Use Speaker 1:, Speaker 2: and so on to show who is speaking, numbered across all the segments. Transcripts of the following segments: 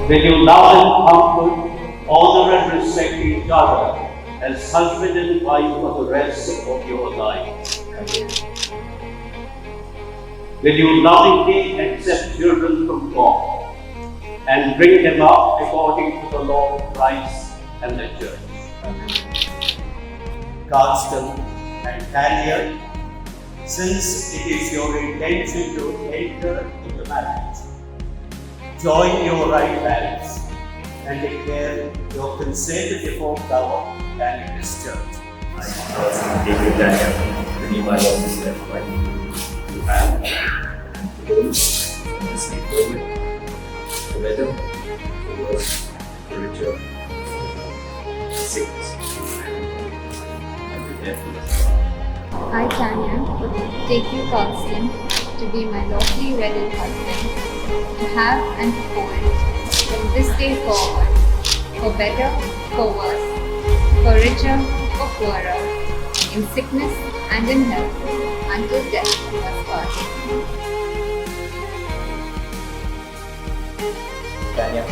Speaker 1: Will you love and comfort, honor and respect each other as husband and wife for the rest of your life? Will you lovingly accept children from God and bring them up according to the law of Christ and the Church? Carlsten and Tania, since it is your intention to enter into marriage, join your right hands and declare your consent before God and His Church.
Speaker 2: I, take you, Tania, renew my office left by you have and to those in the same moment, for better, for worse, for richer, for sickness, and for death.
Speaker 3: I, Tania, take you, Carlsten, to be my lawfully wedded husband, to have and to hold from this day forward, for better, for worse, for richer, for poorer, in sickness and in health, until death do us part.
Speaker 2: Tania,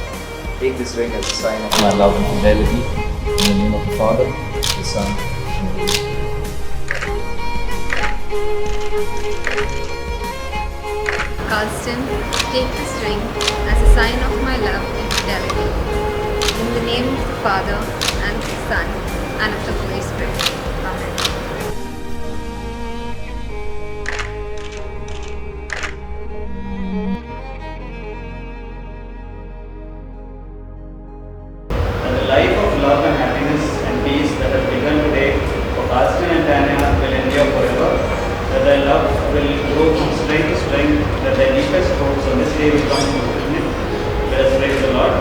Speaker 2: take this ring as a sign of my love and fidelity, in the name of the Father, the Son, and the Holy Spirit.
Speaker 3: Carlsten, take this ring as a sign of my love and fidelity. In the name of the Father, and the Son, and of the Holy Spirit. Amen.
Speaker 4: And the life of love and happiness and peace that has begun today for Carlsten and Tania will endure forever. That thy love will grow from strength to strength, that thy deepest hopes on this day will come to fulfillment. Let us praise the Lord.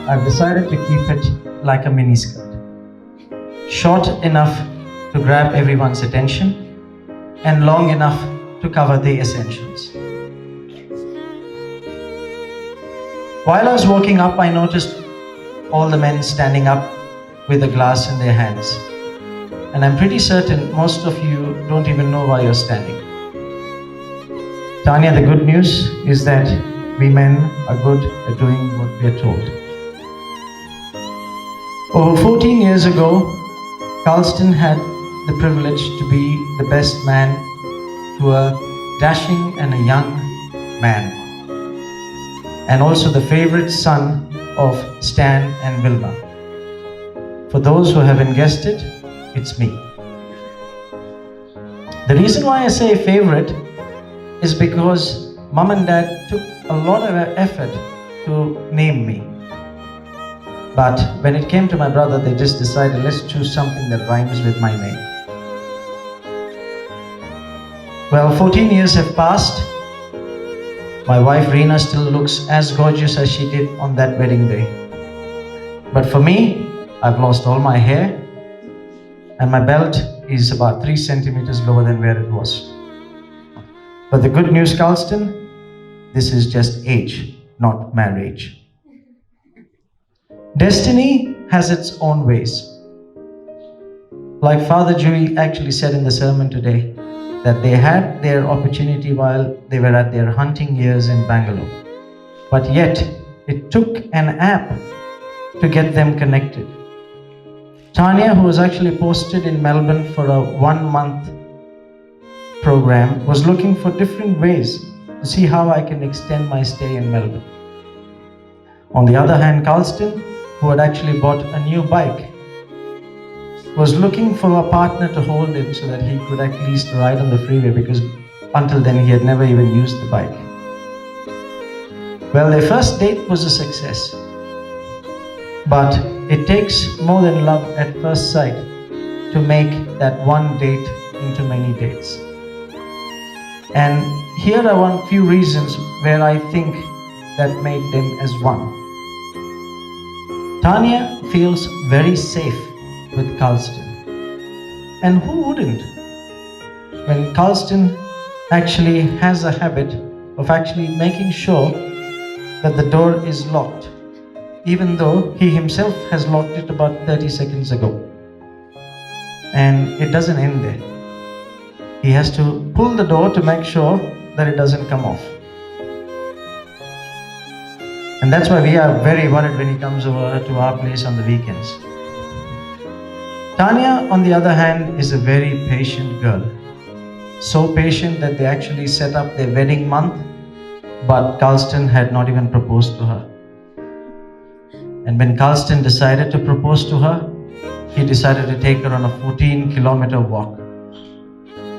Speaker 5: I've decided to keep it like a miniskirt. Short enough to grab everyone's attention and long enough to cover the essentials. While I was walking up, I noticed all the men standing up with a glass in their hands. And I'm pretty certain most of you don't even know why you're standing. Tania, the good news is that we men are good at doing what we are told. Over 14 years ago, Carlsten had the privilege to be the best man to a dashing and a young man, and also the favorite son of Stan and Wilma. For those who haven't guessed it, it's me. The reason why I say favorite is because mom and dad took a lot of effort to name me. But when it came to my brother, they just decided, let's choose something that rhymes with my name. Well, 14 years have passed. My wife Reena still looks as gorgeous as she did on that wedding day. But for me, I've lost all my hair and my belt is about 3 centimeters lower than where it was. But the good news, Carlsten, this is just age, not marriage. Destiny has its own ways. Like Father Dewey actually said in the sermon today, that they had their opportunity while they were at their hunting years in Bangalore. But yet, it took an app to get them connected. Tania, who was actually posted in Melbourne for a 1-month program, was looking for different ways to see how I can extend my stay in Melbourne. On the other hand, Carlsten, who had actually bought a new bike, was looking for a partner to hold him so that he could at least ride on the freeway, because until then he had never even used the bike. Well, their first date was a success. But it takes more than love at first sight to make that one date into many dates. And here are one few reasons where I think that made them as one. Tania feels very safe with Carlsten. And who wouldn't? When Carlsten actually has a habit of actually making sure that the door is locked, even though he himself has locked it about 30 seconds ago. And it doesn't end there. He has to pull the door to make sure that it doesn't come off. And that's why we are very worried when he comes over to our place on the weekends. Tania, on the other hand, is a very patient girl. So patient that they actually set up their wedding month, but Carlsten had not even proposed to her. And when Carlsten decided to propose to her, he decided to take her on a 14-kilometer walk.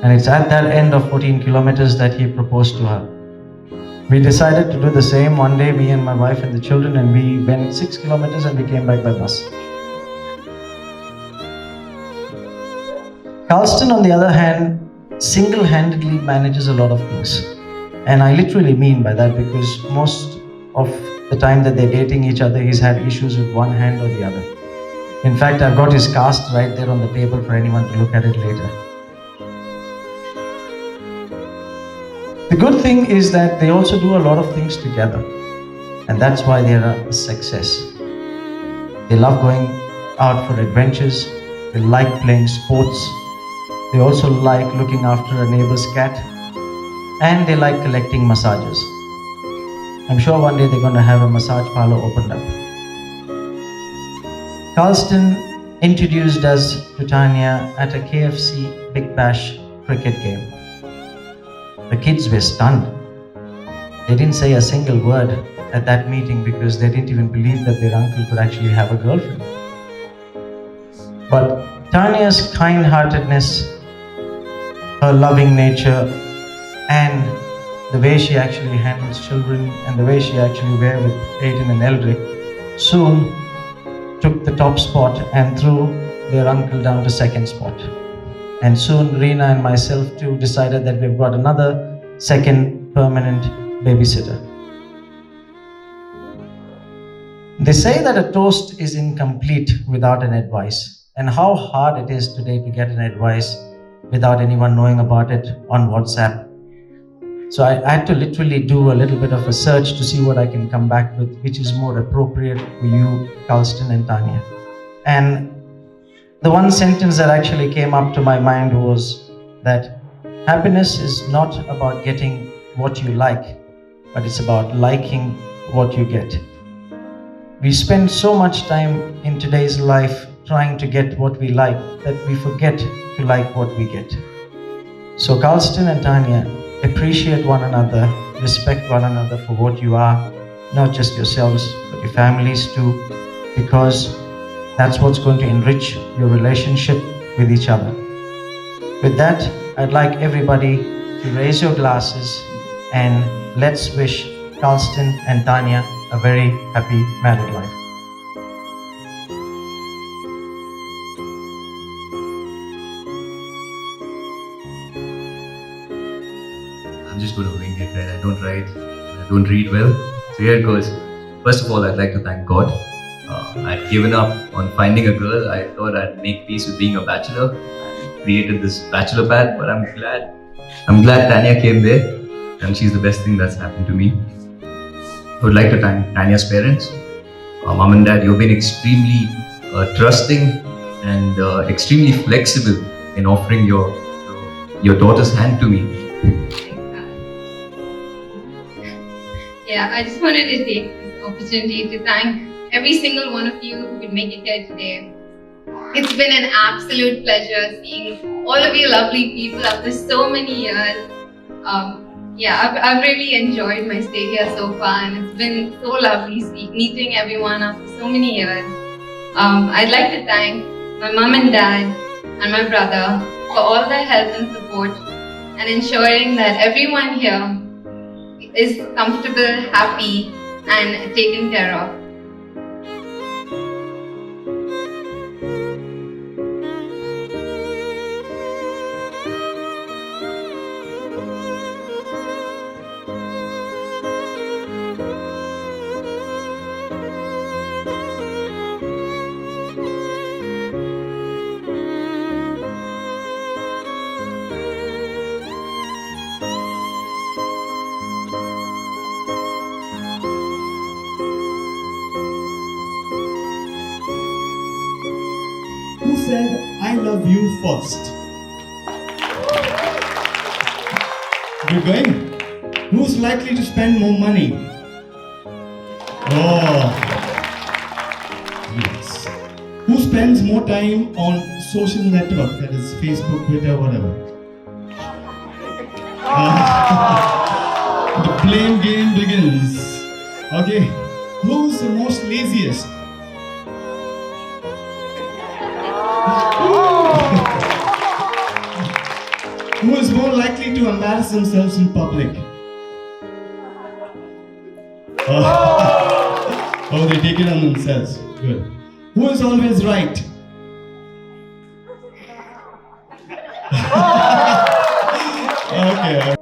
Speaker 5: And it's at that end of 14 kilometers that he proposed to her. We decided to do the same one day, me and my wife and the children, and we went 6 kilometers and we came back by bus. Carlsten, on the other hand, single-handedly manages a lot of things. And I literally mean by that because most of the time that they're dating each other, he's had issues with one hand or the other. In fact, I've got his cast right there on the table for anyone to look at it later. The good thing is that they also do a lot of things together. And that's why they're a success. They love going out for adventures. They like playing sports. They also like looking after a neighbor's cat. And they like collecting massages. I'm sure one day they're going to have a massage parlor opened up. Carlsten introduced us to Tania at a KFC Big Bash cricket game. The kids were stunned. They didn't say a single word at that meeting because they didn't even believe that their uncle could actually have a girlfriend. But Tania's kind-heartedness, her loving nature, and the way she actually handles children and the way she actually were with Aiden and Eldrick soon took the top spot and threw their uncle down to second spot. And soon Reena and myself too decided that we've got another second permanent babysitter. They say that a toast is incomplete without an advice, and how hard it is today to get an advice without anyone knowing about it on WhatsApp. So I had to literally do a little bit of a search to see what I can come back with, which is more appropriate for you, Carlsten and Tania. And the one sentence that actually came up to my mind was that happiness is not about getting what you like, but it's about liking what you get. We spend so much time in today's life trying to get what we like that we forget to like what we get. So Carlsten and Tania, appreciate one another, respect one another for what you are, not just yourselves, but your families too, because that's what's going to enrich your relationship with each other. With that, I'd like everybody to raise your glasses and let's wish Carlsten and Tania a very happy married life.
Speaker 2: I'm just going to wing it, right? I don't write, I don't read well. So here it goes. First of all, I'd like to thank God. I'd given up on finding a girl. I thought I'd make peace with being a bachelor. I created this bachelor pad, but I'm glad Tania came there, and she's the best thing that's happened to me. I would like to thank Tania's parents. Mom and Dad, you've been extremely trusting and extremely flexible in offering your daughter's hand to me.
Speaker 3: Yeah, I just wanted to take this opportunity to thank every single one of you who could make it here today. It's been an absolute pleasure seeing all of you lovely people after so many years. I've really enjoyed my stay here so far, and it's been so lovely meeting everyone after so many years. I'd like to thank my mom and dad and my brother for all their help and support and ensuring that everyone here is comfortable, happy, and taken care of.
Speaker 6: Who said, I love you first? We're going. Who's likely to spend more money? Oh, yes. Who spends more time on social network, that is Facebook, Twitter, whatever? The blame game begins. Okay, who's the most laziest? Who is more likely to embarrass themselves in public? Oh, they take it on themselves. Good. Who is always right? Okay.